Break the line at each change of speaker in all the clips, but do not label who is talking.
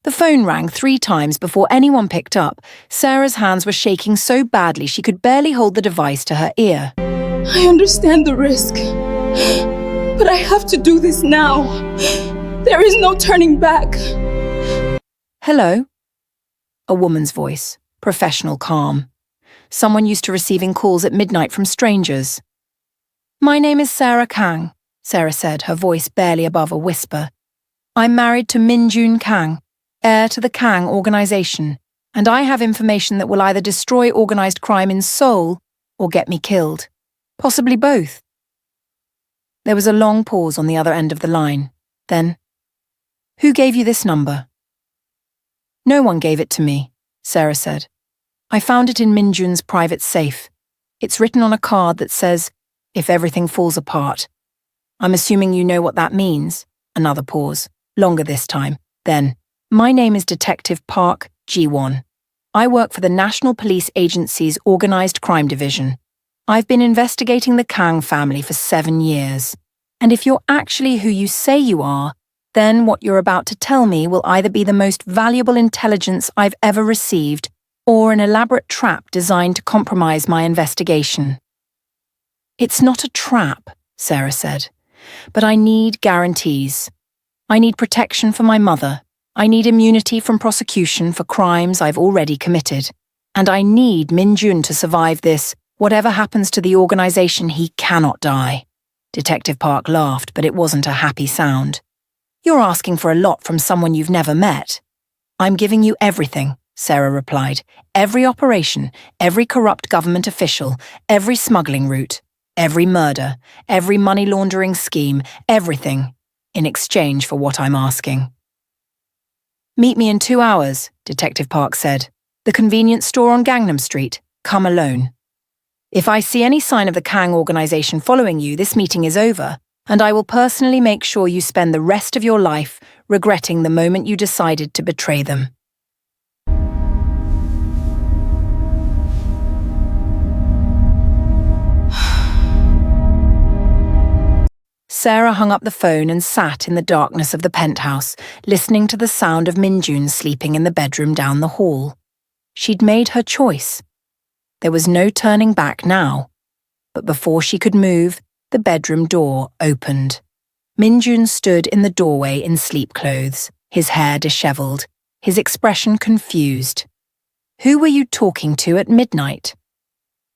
The phone rang 3 times before anyone picked up. Sarah's hands were shaking so badly she could barely hold the device to her ear.
I understand the risk, but I have to do this now. There is no turning back.
Hello? A woman's voice, professional calm. Someone used to receiving calls at midnight from strangers. My name is Sarah Kang, Sarah said, her voice barely above a whisper. I'm married to Minjun Kang, heir to the Kang organization, and I have information that will either destroy organized crime in Seoul or get me killed. Possibly both. There was a long pause on the other end of the line. Then, who gave you this number? No one gave it to me, Sarah said. I found it in Minjun's private safe. It's written on a card that says, if everything falls apart. I'm assuming you know what that means. Another pause, longer this time. Then, my name is Detective Park Ji-won. I work for the National Police Agency's Organized Crime Division. I've been investigating the Kang family for 7 years. And if you're actually who you say you are, then what you're about to tell me will either be the most valuable intelligence I've ever received or an elaborate trap designed to compromise my investigation. It's not a trap, Sarah said, but I need guarantees. I need protection for my mother. I need immunity from prosecution for crimes I've already committed. And I need Minjun to survive this. Whatever happens to the organization, he cannot die. Detective Park laughed, but it wasn't a happy sound. You're asking for a lot from someone you've never met. I'm giving you everything, Sarah replied. Every operation, every corrupt government official, every smuggling route, every murder, every money laundering scheme, everything, in exchange for what I'm asking. Meet me in 2 hours, Detective Park said. The convenience store on Gangnam Street. Come alone. If I see any sign of the Kang organization following you, this meeting is over, and I will personally make sure you spend the rest of your life regretting the moment you decided to betray them. Sarah hung up the phone and sat in the darkness of the penthouse, listening to the sound of Minjun sleeping in the bedroom down the hall. She'd made her choice. There was no turning back now. But before she could move, the bedroom door opened. Minjun stood in the doorway in sleep clothes, his hair disheveled, his expression confused. Who were you talking to at midnight?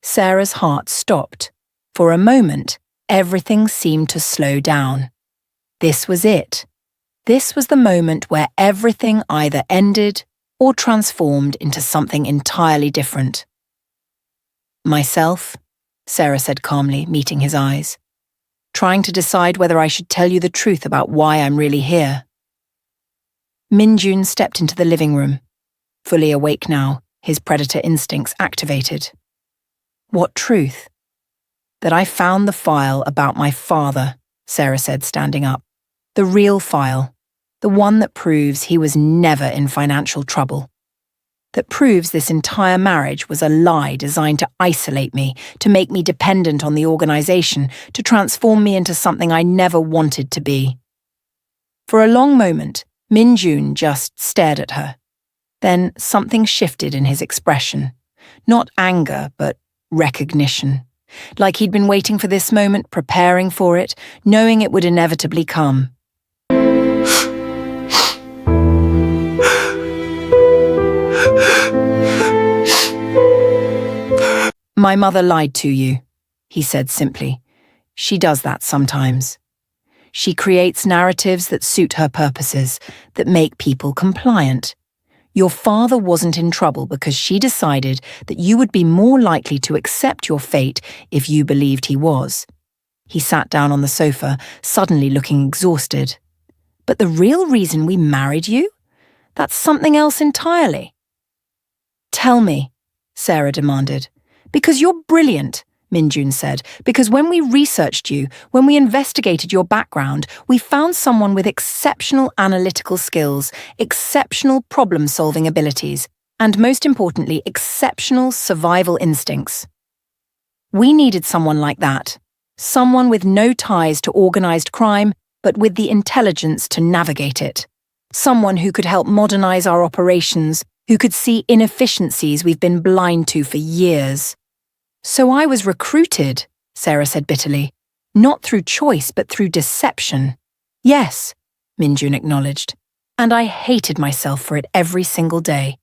Sarah's heart stopped. For a moment, everything seemed to slow down. This was it. This was the moment where everything either ended or transformed into something entirely different. Myself, Sarah said calmly, meeting his eyes, trying to decide whether I should tell you the truth about why I'm really here. Minjun stepped into the living room, fully awake now, his predator instincts activated. What truth? That I found the file about my father, Sarah said, standing up. The real file, the one that proves he was never in financial trouble. That proves this entire marriage was a lie designed to isolate me, to make me dependent on the organization, to transform me into something I never wanted to be. For a long moment, Minjun just stared at her. Then something shifted in his expression. Not anger, but recognition. Like he'd been waiting for this moment, preparing for it, knowing it would inevitably come. My mother lied to you, he said simply. She does that sometimes. She creates narratives that suit her purposes, that make people compliant. Your father wasn't in trouble because she decided that you would be more likely to accept your fate if you believed he was. He sat down on the sofa, suddenly looking exhausted. But the real reason we married you? That's something else entirely. Tell me, Sarah demanded. Because you're brilliant, Minjun said. Because when we researched you, when we investigated your background, we found someone with exceptional analytical skills, exceptional problem-solving abilities, and most importantly, exceptional survival instincts. We needed someone like that. Someone with no ties to organized crime, but with the intelligence to navigate it. Someone who could help modernize our operations, who could see inefficiencies we've been blind to for years. So I was recruited, Sarah said bitterly. Not through choice, but through deception. Yes, Minjun acknowledged. And I hated myself for it every single day.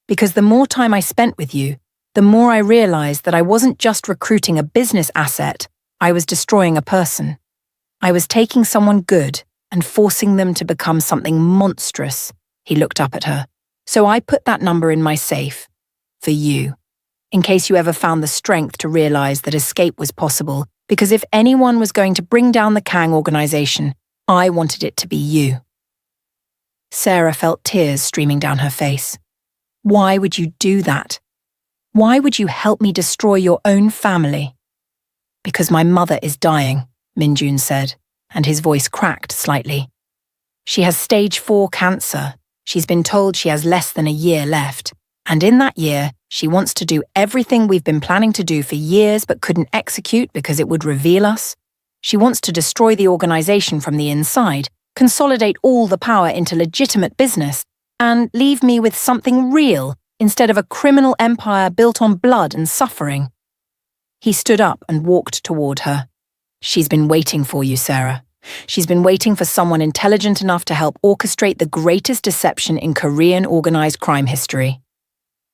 Because the more time I spent with you, the more I realized that I wasn't just recruiting a business asset, I was destroying a person. I was taking someone good and forcing them to become something monstrous. He looked up at her. So I put that number in my safe. For you. In case you ever found the strength to realize that escape was possible, because if anyone was going to bring down the Kang organization, I wanted it to be you. Sarah felt tears streaming down her face. Why would you do that? Why would you help me destroy your own family? Because my mother is dying, Minjun said, and his voice cracked slightly. She has stage 4 cancer. She's been told she has less than a year left. And in that year, she wants to do everything we've been planning to do for years but couldn't execute because it would reveal us. She wants to destroy the organization from the inside, consolidate all the power into legitimate business, and leave me with something real instead of a criminal empire built on blood and suffering. He stood up and walked toward her. She's been waiting for you, Sarah. She's been waiting for someone intelligent enough to help orchestrate the greatest deception in Korean organized crime history.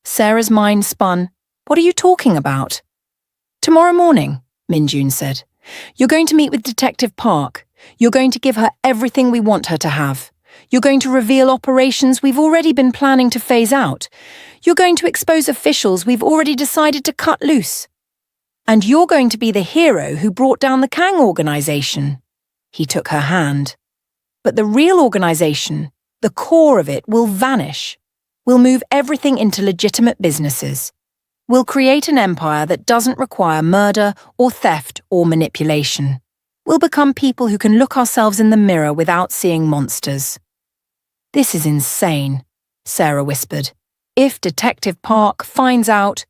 Sarah's mind spun. What are you talking about? Tomorrow morning, Minjun said. You're going to meet with Detective Park. You're going to give her everything we want her to have. You're going to reveal operations we've already been planning to phase out. You're going to expose officials we've already decided to cut loose. And you're going to be the hero who brought down the Kang organization. He took her hand. But the real organization, the core of it, will vanish. We'll move everything into legitimate businesses. We'll create an empire that doesn't require murder or theft or manipulation. We'll become people who can look ourselves in the mirror without seeing monsters. This is insane, Sarah whispered. If Detective Park finds out...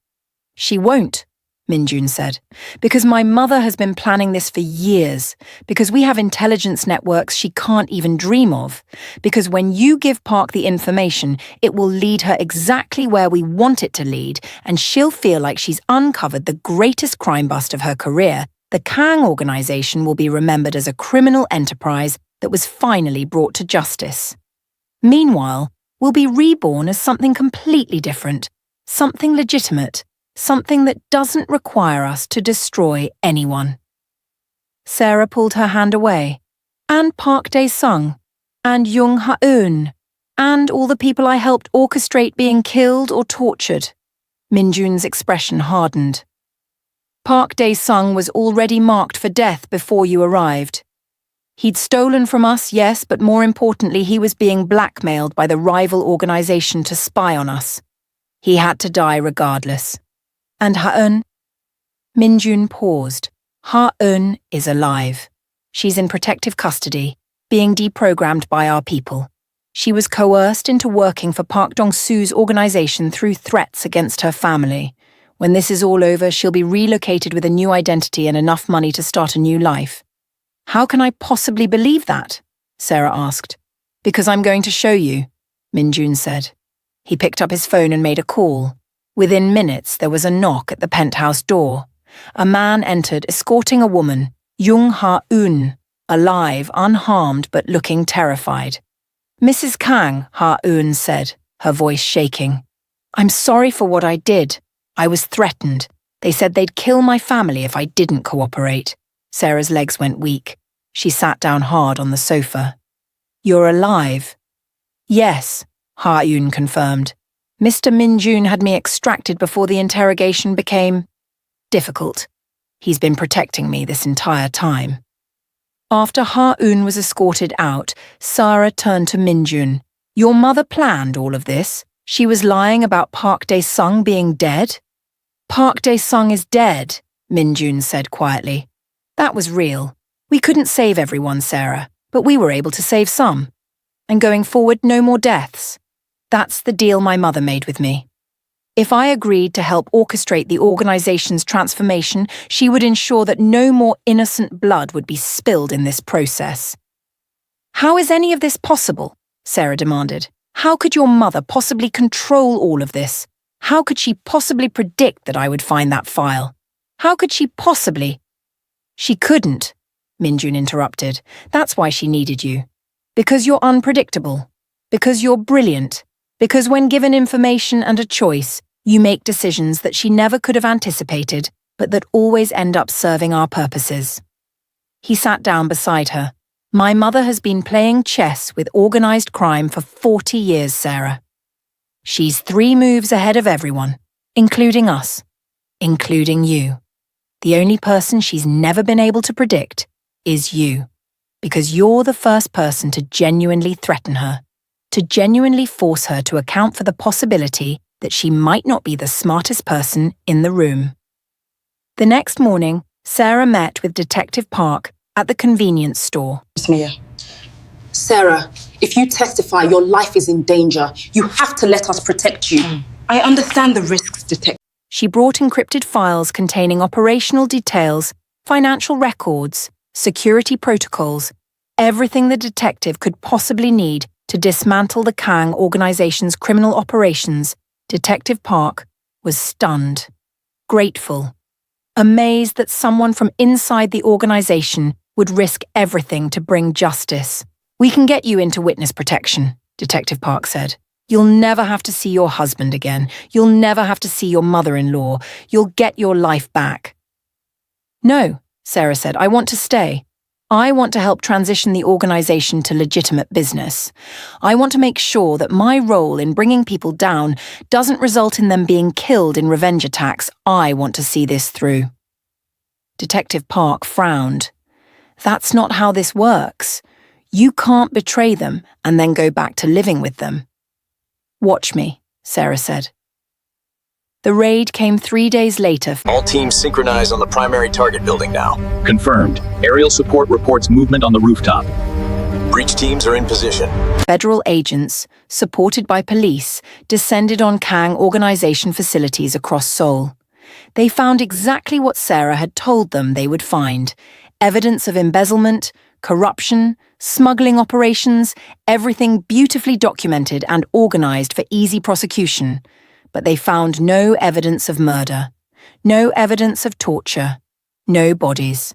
She won't, Minjun said, because my mother has been planning this for years, because we have intelligence networks she can't even dream of, because when you give Park the information, it will lead her exactly where we want it to lead, and she'll feel like she's uncovered the greatest crime bust of her career. The Kang organization will be remembered as a criminal enterprise that was finally brought to justice. Meanwhile, we'll be reborn as something completely different, something legitimate, something that doesn't require us to destroy anyone. Sarah pulled her hand away. And Park Dae-sung, and Jung Ha-eun, and all the people I helped orchestrate being killed or tortured. Minjun's expression hardened. Park Dae-sung was already marked for death before you arrived. He'd stolen from us, yes, but more importantly, he was being blackmailed by the rival organization to spy on us. He had to die regardless. And Ha-eun? Minjun paused. Ha-eun is alive. She's in protective custody, being deprogrammed by our people. She was coerced into working for Park Dong-soo's organization through threats against her family. When this is all over, she'll be relocated with a new identity and enough money to start a new life. How can I possibly believe that? Sarah asked. Because I'm going to show you, Minjun said. He picked up his phone and made a call. Within minutes, there was a knock at the penthouse door. A man entered, escorting a woman, Jung Ha-eun, alive, unharmed, but looking terrified. Mrs. Kang, Ha-eun said, her voice shaking. I'm sorry for what I did. I was threatened. They said they'd kill my family if I didn't cooperate. Sarah's legs went weak. She sat down hard on the sofa. You're alive? Yes, Ha-eun confirmed. Mr. Minjun had me extracted before the interrogation became difficult. He's been protecting me this entire time. After Ha-eun was escorted out, Sarah turned to Minjun. Your mother planned all of this? She was lying about Park Dae-sung being dead? Park Dae-sung is dead, Minjun said quietly. That was real. We couldn't save everyone, Sarah, but we were able to save some. And going forward, no more deaths. That's the deal my mother made with me. If I agreed to help orchestrate the organization's transformation, she would ensure that no more innocent blood would be spilled in this process. How is any of this possible? Sarah demanded. How could your mother possibly control all of this? How could she possibly predict that I would find that file? How could she possibly? She couldn't, Minjun interrupted. That's why she needed you. Because you're unpredictable. Because you're brilliant. Because when given information and a choice, you make decisions that she never could have anticipated, but that always end up serving our purposes. He sat down beside her. My mother has been playing chess with organized crime for 40 years, Sarah. She's 3 moves ahead of everyone, including us, including you. The only person she's never been able to predict is you, because you're the first person to genuinely threaten her, to genuinely force her to account for the possibility that she might not be the smartest person in the room. The next morning, Sarah met with Detective Park at the convenience store.
Mia. Sarah, if you testify, your life is in danger. You have to let us protect you. I understand the risks, Detective.
She brought encrypted files containing operational details, financial records, security protocols, everything the detective could possibly need to dismantle the Kang organization's criminal operations. Detective Park was stunned, grateful, amazed that someone from inside the organization would risk everything to bring justice. We can get you into witness protection, Detective Park said. You'll never have to see your husband again. You'll never have to see your mother-in-law. You'll get your life back. No, Sarah said, I want to stay. I want to help transition the organization to legitimate business. I want to make sure that my role in bringing people down doesn't result in them being killed in revenge attacks. I want to see this through. Detective Park frowned. That's not how this works. You can't betray them and then go back to living with them. Watch me, Sarah said. The raid came 3 days later.
All teams synchronized on the primary target building now.
Confirmed. Aerial support reports movement on the rooftop.
Breach teams are in position.
Federal agents, supported by police, descended on Kang organization facilities across Seoul. They found exactly what Sarah had told them they would find: evidence of embezzlement, corruption, smuggling operations, everything beautifully documented and organized for easy prosecution. But they found no evidence of murder, no evidence of torture, no bodies,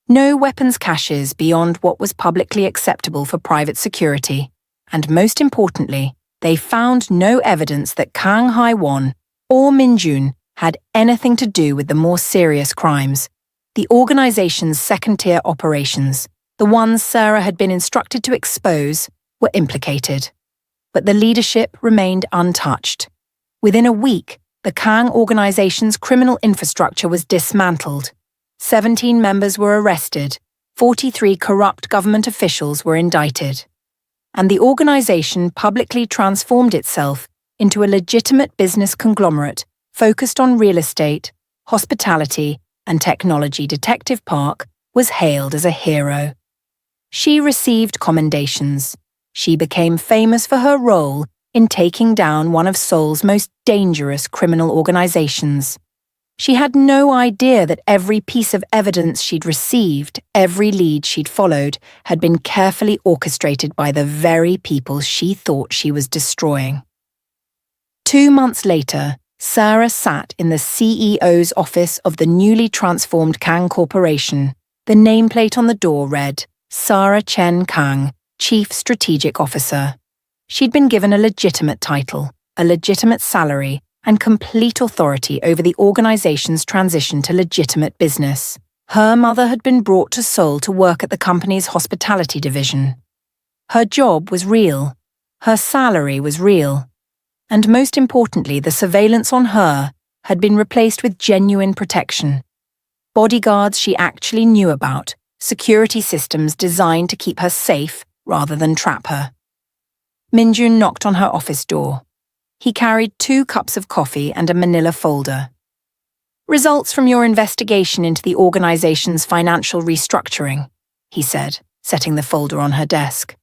no weapons caches beyond what was publicly acceptable for private security, and most importantly, they found no evidence that Kang Hai-won or Minjun had anything to do with the more serious crimes, the organization's second-tier operations. The ones Sarah had been instructed to expose were implicated. But the leadership remained untouched. Within a week, the Kang organization's criminal infrastructure was dismantled. 17 members were arrested, 43 corrupt government officials were indicted. And the organization publicly transformed itself into a legitimate business conglomerate focused on real estate, hospitality, and technology. Detective Park was hailed as a hero. She received commendations. She became famous for her role in taking down one of Seoul's most dangerous criminal organizations. She had no idea that every piece of evidence she'd received, every lead she'd followed, had been carefully orchestrated by the very people she thought she was destroying. 2 months later, Sarah sat in the CEO's office of the newly transformed Kang Corporation. The nameplate on the door read, Sarah Chen Kang, Chief Strategic Officer. She'd been given a legitimate title, a legitimate salary, and complete authority over the organization's transition to legitimate business. Her mother had been brought to Seoul to work at the company's hospitality division. Her job was real. Her salary was real. And most importantly, the surveillance on her had been replaced with genuine protection. Bodyguards she actually knew about, security systems designed to keep her safe rather than trap her. Minjun knocked on her office door. He carried 2 cups of coffee and a manila folder. Results from your investigation into the organization's financial restructuring, he said, setting the folder on her desk.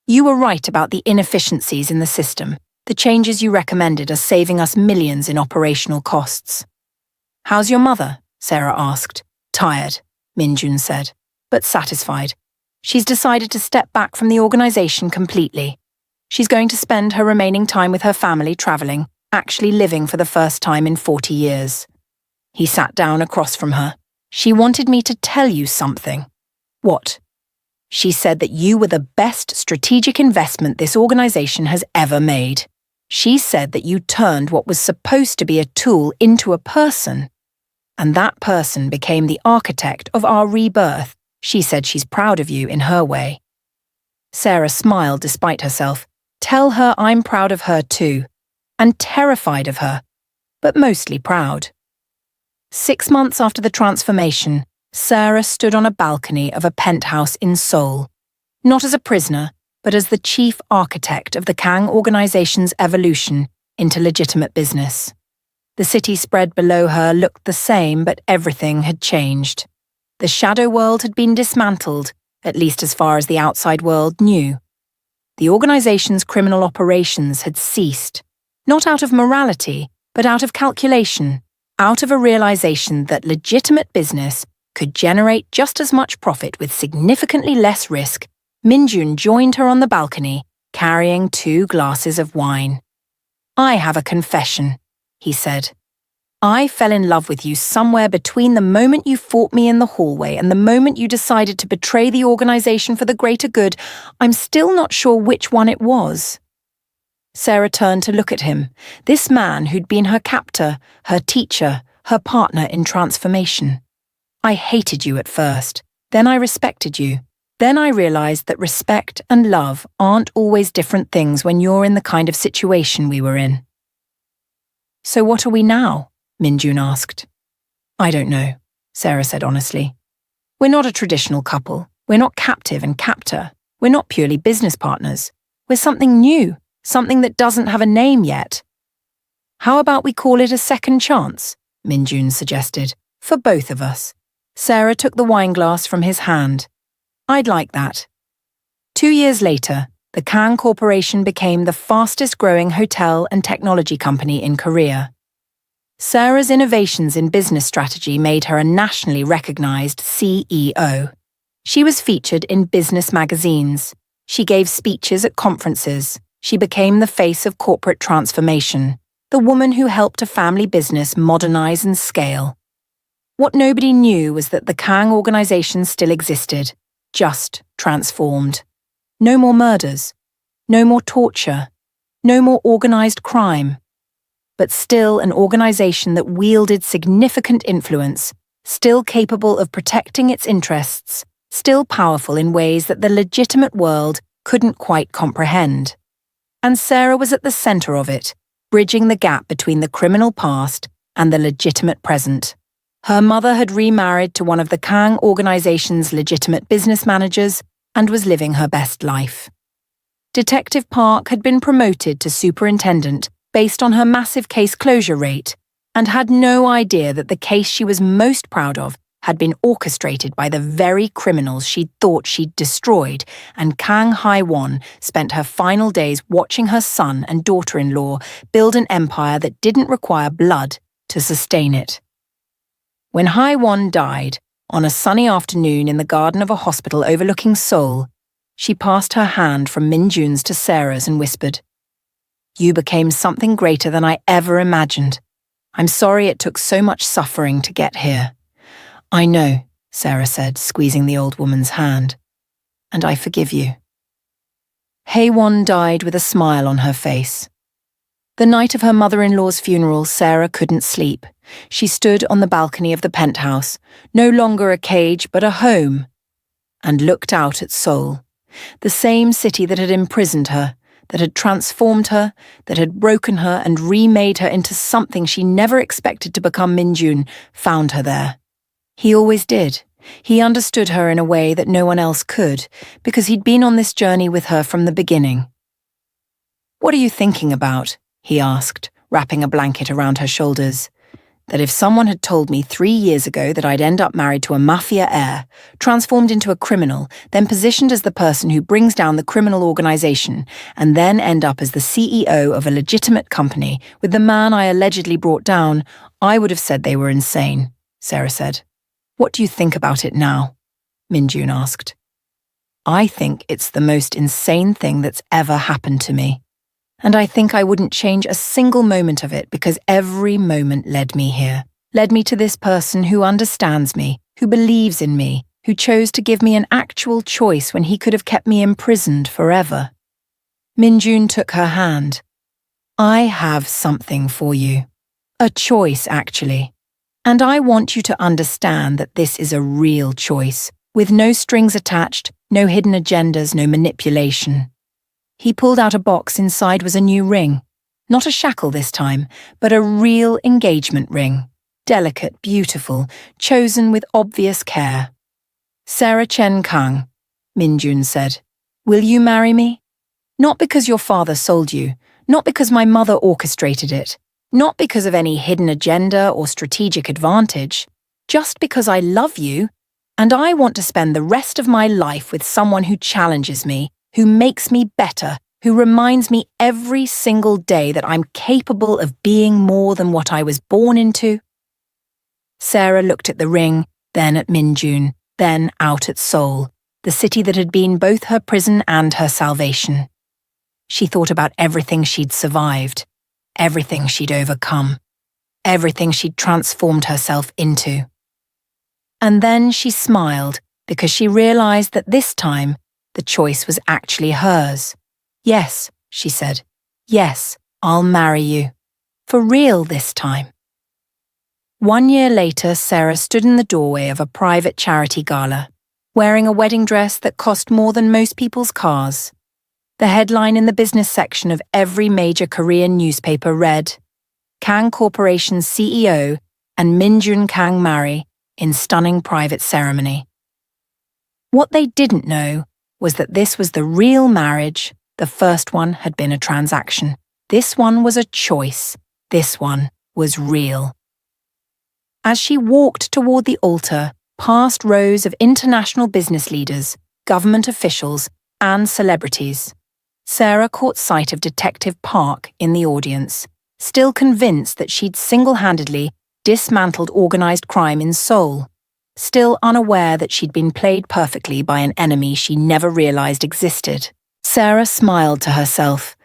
You were right about the inefficiencies in the system. The changes you recommended are saving us millions in operational costs. How's your mother? Sarah asked. Tired, Minjun said, but satisfied. She's decided to step back from the organization completely. She's going to spend her remaining time with her family traveling, actually living for the first time in 40 years. He sat down across from her. She wanted me to tell you something. What? She said that you were the best strategic investment this organization has ever made. She said that you turned what was supposed to be a tool into a person. And that person became the architect of our rebirth. She said she's proud of you in her way. Sarah smiled despite herself. Tell her I'm proud of her too. And terrified of her, but mostly proud. 6 months after the transformation, Sarah stood on a balcony of a penthouse in Seoul, not as a prisoner, but as the chief architect of the Kang organization's evolution into legitimate business. The city spread below her looked the same, but everything had changed. The shadow world had been dismantled, at least as far as the outside world knew. The organization's criminal operations had ceased, not out of morality, but out of calculation, out of a realization that legitimate business could generate just as much profit with significantly less risk. Minjun joined her on the balcony, carrying 2 glasses of wine. I have a confession, he said. I fell in love with you somewhere between the moment you fought me in the hallway and the moment you decided to betray the organization for the greater good. I'm still not sure which one it was. Sarah turned to look at him, this man who'd been her captor, her teacher, her partner in transformation. I hated you at first, then I respected you. Then I realized that respect and love aren't always different things when you're in the kind of situation we were in. So what are we now? Minjun asked. I don't know, Sarah said honestly. We're not a traditional couple. We're not captive and captor. We're not purely business partners. We're something new. Something that doesn't have a name yet. How about we call it a second chance? Minjun suggested, for both of us. Sarah took the wineglass from his hand. I'd like that. 2 years later, the Kang Corporation became the fastest growing hotel and technology company in Korea. Sarah's innovations in business strategy made her a nationally recognized CEO. She was featured in business magazines. She gave speeches at conferences. She became the face of corporate transformation, the woman who helped a family business modernize and scale. What nobody knew was that the Kang organization still existed, just transformed. No more murders, no more torture, no more organized crime. But still an organization that wielded significant influence, still capable of protecting its interests, still powerful in ways that the legitimate world couldn't quite comprehend. And Sarah was at the center of it, bridging the gap between the criminal past and the legitimate present. Her mother had remarried to one of the Kang organization's legitimate business managers and was living her best life. Detective Park had been promoted to superintendent based on her massive case closure rate and had no idea that the case she was most proud of had been orchestrated by the very criminals she'd thought she'd destroyed, and Kang Hai-won spent her final days watching her son and daughter-in-law build an empire that didn't require blood to sustain it. When Hai-won died, on a sunny afternoon in the garden of a hospital overlooking Seoul, she passed her hand from Minjun's to Sarah's and whispered, "You became something greater than I ever imagined. I'm sorry it took so much suffering to get here." "I know," Sarah said, squeezing the old woman's hand. "And I forgive you." Hae-won died with a smile on her face. The night of her mother-in-law's funeral, Sarah couldn't sleep. She stood on the balcony of the penthouse, no longer a cage but a home, and looked out at Seoul, the same city that had imprisoned her, that had transformed her, that had broken her and remade her into something she never expected to become. Minjun found her there. He always did. He understood her in a way that no one else could, because he'd been on this journey with her from the beginning. "What are you thinking about?" he asked, wrapping a blanket around her shoulders. That if someone had told me 3 years ago that I'd end up married to a Mafia heir, transformed into a criminal, then positioned as the person who brings down the criminal organization, and then end up as the CEO of a legitimate company with the man I allegedly brought down, I would have said they were insane, Sarah said. "What do you think about it now?" Minjun asked. I think it's the most insane thing that's ever happened to me. And I think I wouldn't change a single moment of it because every moment led me here. Led me to this person who understands me, who believes in me, who chose to give me an actual choice when he could have kept me imprisoned forever. Minjun took her hand. I have something for you. A choice, actually. And I want you to understand that this is a real choice, with no strings attached, no hidden agendas, no manipulation. He pulled out a box. Inside was a new ring. Not a shackle this time, but a real engagement ring. Delicate, beautiful, chosen with obvious care. Sarah Chen Kang, Minjun said, will you marry me? Not because your father sold you, not because my mother orchestrated it, not because of any hidden agenda or strategic advantage, just because I love you, and I want to spend the rest of my life with someone who challenges me, who makes me better, who reminds me every single day that I'm capable of being more than what I was born into. Sarah looked at the ring, then at Minjun, then out at Seoul, the city that had been both her prison and her salvation. She thought about everything she'd survived, everything she'd overcome, everything she'd transformed herself into. And then she smiled because she realized that this time the choice was actually hers. Yes, she said. Yes, I'll marry you. For real this time. 1 year later, Sarah stood in the doorway of a private charity gala, wearing a wedding dress that cost more than most people's cars. The headline in the business section of every major Korean newspaper read, Kang Corporation's CEO and Minjun Kang marry in stunning private ceremony. What they didn't know was that this was the real marriage. The first one had been a transaction. This one was a choice. This one was real. As she walked toward the altar, past rows of international business leaders, government officials, and celebrities, Sarah caught sight of Detective Park in the audience, still convinced that she'd single-handedly dismantled organized crime in Seoul, still unaware that she'd been played perfectly by an enemy she never realized existed. Sarah smiled to herself.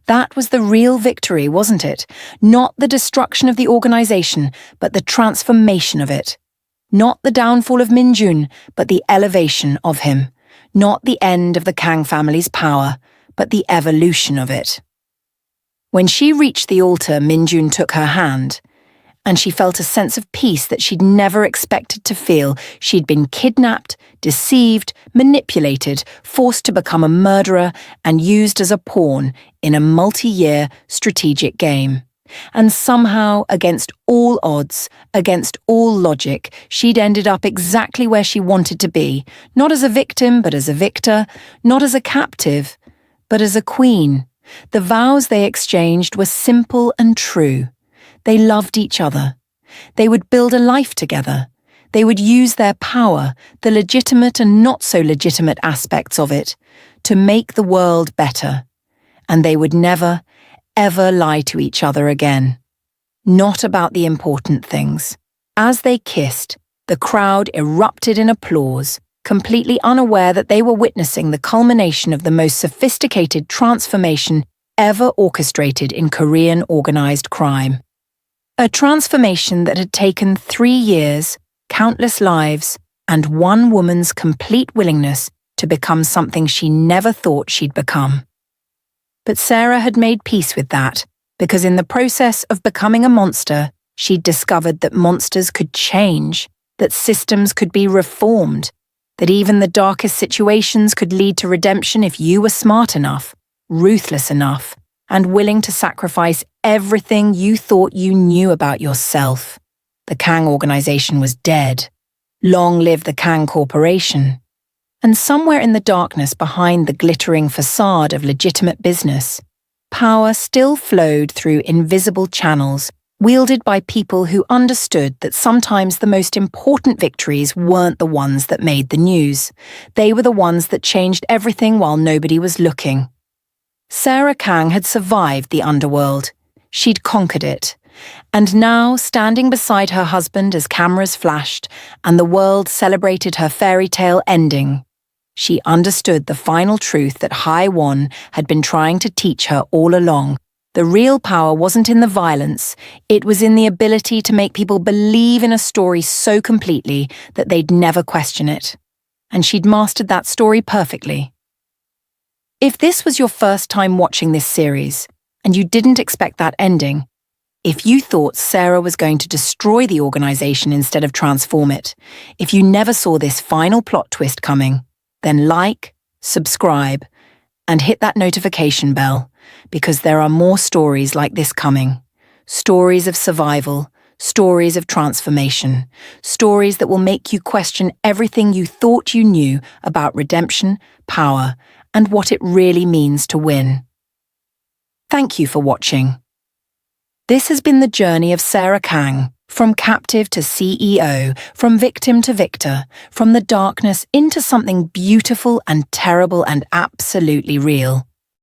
That was the real victory, wasn't it? Not the destruction of the organization, but the transformation of it. Not the downfall of Minjun, but the elevation of him. Not the end of the Kang family's power, but the evolution of it. When she reached the altar, Minjun took her hand, and she felt a sense of peace that she'd never expected to feel. She'd been kidnapped, deceived, manipulated, forced to become a murderer, and used as a pawn in a multi-year strategic game. And somehow, against all odds, against all logic, she'd ended up exactly where she wanted to be, not as a victim, but as a victor, not as a captive, but as a queen. The vows they exchanged were simple and true. They loved each other. They would build a life together. They would use their power, the legitimate and not so legitimate aspects of it, to make the world better. And they would never, ever lie to each other again. Not about the important things. As they kissed, the crowd erupted in applause, completely unaware that they were witnessing the culmination of the most sophisticated transformation ever orchestrated in Korean organized crime. A transformation that had taken 3 years, countless lives, and one woman's complete willingness to become something she never thought she'd become. But Sarah had made peace with that, because in the process of becoming a monster, she'd discovered that monsters could change, that systems could be reformed, that even the darkest situations could lead to redemption if you were smart enough, ruthless enough, and willing to sacrifice everything you thought you knew about yourself. The Kang organization was dead. Long live the Kang Corporation. And somewhere in the darkness behind the glittering facade of legitimate business, power still flowed through invisible channels, wielded by people who understood that sometimes the most important victories weren't the ones that made the news. They were the ones that changed everything while nobody was looking. Sarah Kang had survived the underworld. She'd conquered it. And now, standing beside her husband as cameras flashed and the world celebrated her fairy tale ending, She understood the final truth that Hai Won had been trying to teach her all along. The real power wasn't in the violence, it was in the ability to make people believe in a story so completely that they'd never question it. And she'd mastered that story perfectly. If this was your first time watching this series, and you didn't expect that ending, if you thought Sarah was going to destroy the organization instead of transform it, if you never saw this final plot twist coming, then like, subscribe, and hit that notification bell, because there are more stories like this coming. Stories of survival, stories of transformation, stories that will make you question everything you thought you knew about redemption, power, and what it really means to win. Thank you for watching. This has been the journey of Sarah Kang, from captive to CEO, from victim to victor, from the darkness into something beautiful and terrible and absolutely real.